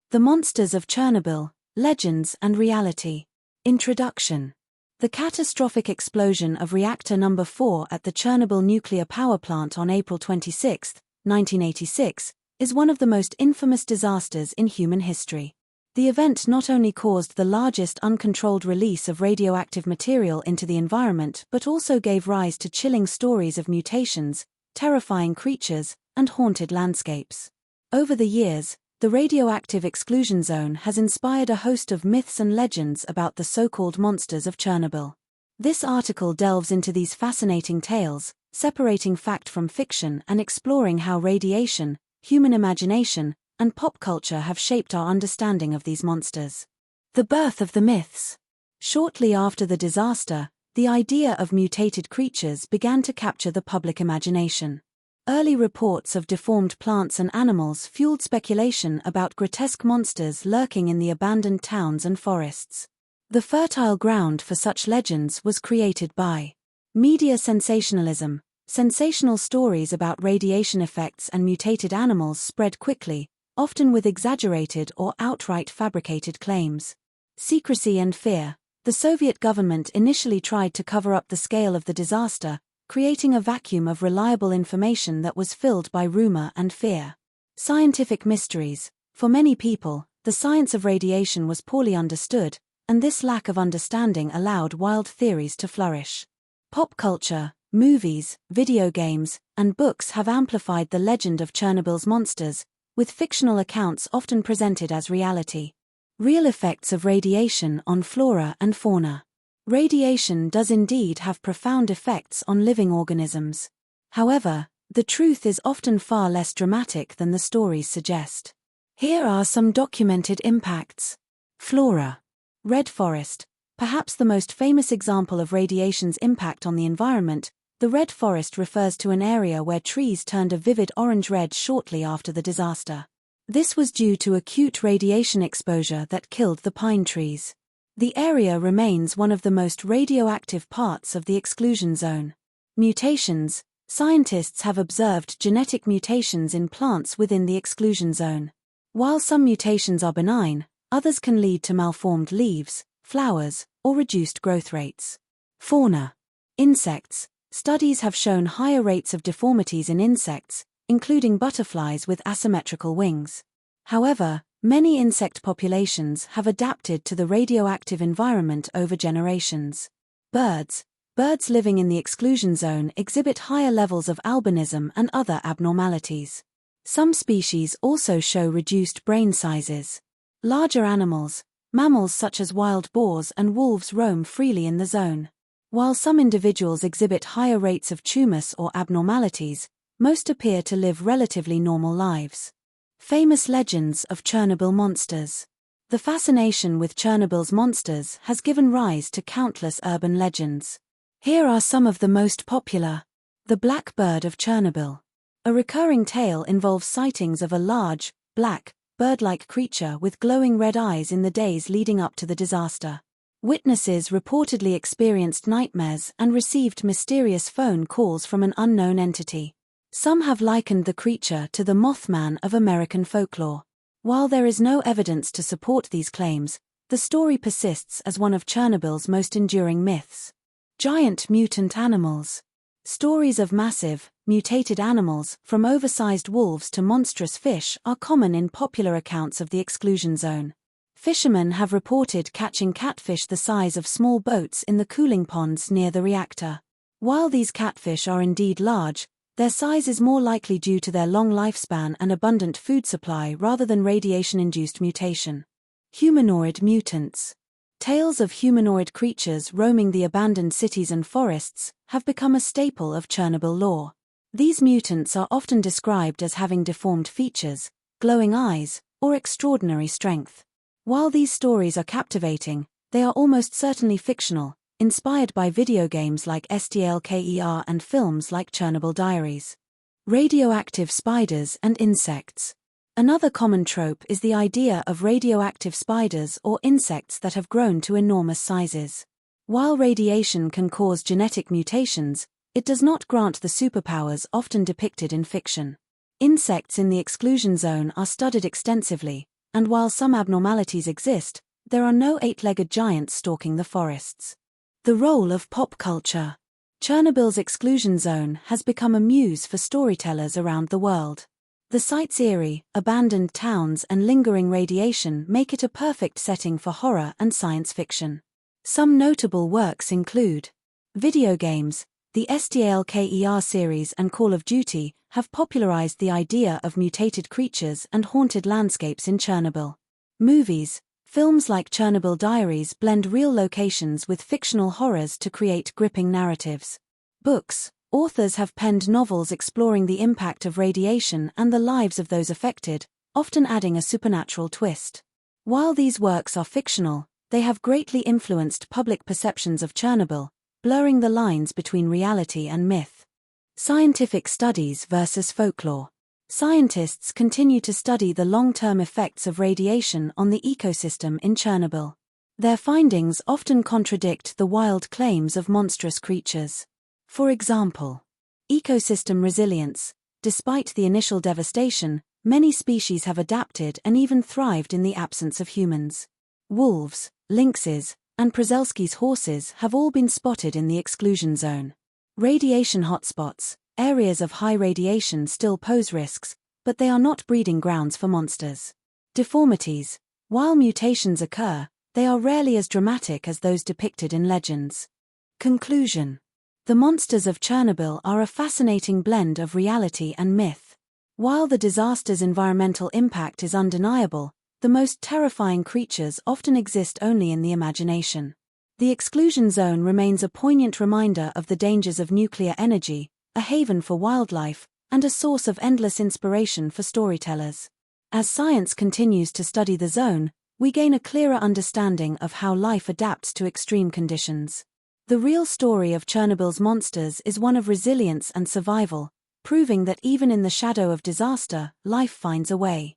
The Monsters of Chernobyl, Legends and Reality. Introduction. The catastrophic explosion of reactor number 4 at the Chernobyl nuclear power plant on April 26, 1986, is one of the most infamous disasters in human history. The event not only caused the largest uncontrolled release of radioactive material into the environment but also gave rise to chilling stories of mutations, terrifying creatures, and haunted landscapes. Over the years, the radioactive exclusion zone has inspired a host of myths and legends about the so-called monsters of Chernobyl. This article delves into these fascinating tales, separating fact from fiction and exploring how radiation, human imagination, and pop culture have shaped our understanding of these monsters. The birth of the myths. Shortly after the disaster, the idea of mutated creatures began to capture the public imagination. Early reports of deformed plants and animals fueled speculation about grotesque monsters lurking in the abandoned towns and forests. The fertile ground for such legends was created by media sensationalism. Sensational stories about radiation effects and mutated animals spread quickly, often with exaggerated or outright fabricated claims. Secrecy and fear. The Soviet government initially tried to cover up the scale of the disaster, creating a vacuum of reliable information that was filled by rumor and fear. Scientific mysteries. For many people, the science of radiation was poorly understood, and this lack of understanding allowed wild theories to flourish. Pop culture. Movies, video games, and books have amplified the legend of Chernobyl's monsters, with fictional accounts often presented as reality. Real effects of radiation on flora and fauna. Radiation does indeed have profound effects on living organisms. However, the truth is often far less dramatic than the stories suggest. Here are some documented impacts. Flora. Red forest. Perhaps the most famous example of radiation's impact on the environment, the red forest refers to an area where trees turned a vivid orange-red shortly after the disaster. This was due to acute radiation exposure that killed the pine trees. The area remains one of the most radioactive parts of the exclusion zone. Mutations. Scientists have observed genetic mutations in plants within the exclusion zone. While some mutations are benign, others can lead to malformed leaves, flowers, or reduced growth rates. Fauna. Insects. Studies have shown higher rates of deformities in insects, including butterflies with asymmetrical wings. However, many insect populations have adapted to the radioactive environment over generations. Birds. Birds living in the exclusion zone exhibit higher levels of albinism and other abnormalities. Some species also show reduced brain sizes. Larger animals. Mammals such as wild boars and wolves roam freely in the zone. While some individuals exhibit higher rates of tumors or abnormalities, most appear to live relatively normal lives. Famous legends of Chernobyl monsters. The fascination with Chernobyl's monsters has given rise to countless urban legends. Here are some of the most popular. The Black Bird of Chernobyl. A recurring tale involves sightings of a large, black, bird-like creature with glowing red eyes in the days leading up to the disaster. Witnesses reportedly experienced nightmares and received mysterious phone calls from an unknown entity. Some have likened the creature to the Mothman of American folklore. While there is no evidence to support these claims, the story persists as one of Chernobyl's most enduring myths. Giant mutant animals. Stories of massive, mutated animals, from oversized wolves to monstrous fish, are common in popular accounts of the exclusion zone. Fishermen have reported catching catfish the size of small boats in the cooling ponds near the reactor. While these catfish are indeed large, their size is more likely due to their long lifespan and abundant food supply rather than radiation-induced mutation. Humanoid mutants. Tales of humanoid creatures roaming the abandoned cities and forests have become a staple of Chernobyl lore. These mutants are often described as having deformed features, glowing eyes, or extraordinary strength. While these stories are captivating, they are almost certainly fictional, inspired by video games like STLKER and films like Chernobyl Diaries. Radioactive spiders and insects. Another common trope is the idea of radioactive spiders or insects that have grown to enormous sizes. While radiation can cause genetic mutations, it does not grant the superpowers often depicted in fiction. Insects in the exclusion zone are studied extensively, And while some abnormalities exist, there are no eight-legged giants stalking the forests. The role of pop culture. Chernobyl's exclusion zone has become a muse for storytellers around the world. The site's eerie, abandoned towns and lingering radiation make it a perfect setting for horror and science fiction. Some notable works include video games. The STALKER series and Call of Duty have popularized the idea of mutated creatures and haunted landscapes in Chernobyl. Movies. Films like Chernobyl Diaries blend real locations with fictional horrors to create gripping narratives. Books. Authors have penned novels exploring the impact of radiation and the lives of those affected, often adding a supernatural twist. While these works are fictional, they have greatly influenced public perceptions of Chernobyl, blurring the lines between reality and myth. Scientific studies versus folklore. Scientists continue to study the long-term effects of radiation on the ecosystem in Chernobyl. Their findings often contradict the wild claims of monstrous creatures. For example, ecosystem resilience. Despite the initial devastation, many species have adapted and even thrived in the absence of humans. Wolves, lynxes, and Przelsky's horses have all been spotted in the exclusion zone. Radiation hotspots. Areas of high radiation still pose risks, but they are not breeding grounds for monsters. Deformities. While mutations occur, they are rarely as dramatic as those depicted in legends. Conclusion. The monsters of Chernobyl are a fascinating blend of reality and myth. While the disaster's environmental impact is undeniable, the most terrifying creatures often exist only in the imagination. The exclusion zone remains a poignant reminder of the dangers of nuclear energy, a haven for wildlife, and a source of endless inspiration for storytellers. As science continues to study the zone, we gain a clearer understanding of how life adapts to extreme conditions. The real story of Chernobyl's monsters is one of resilience and survival, proving that even in the shadow of disaster, life finds a way.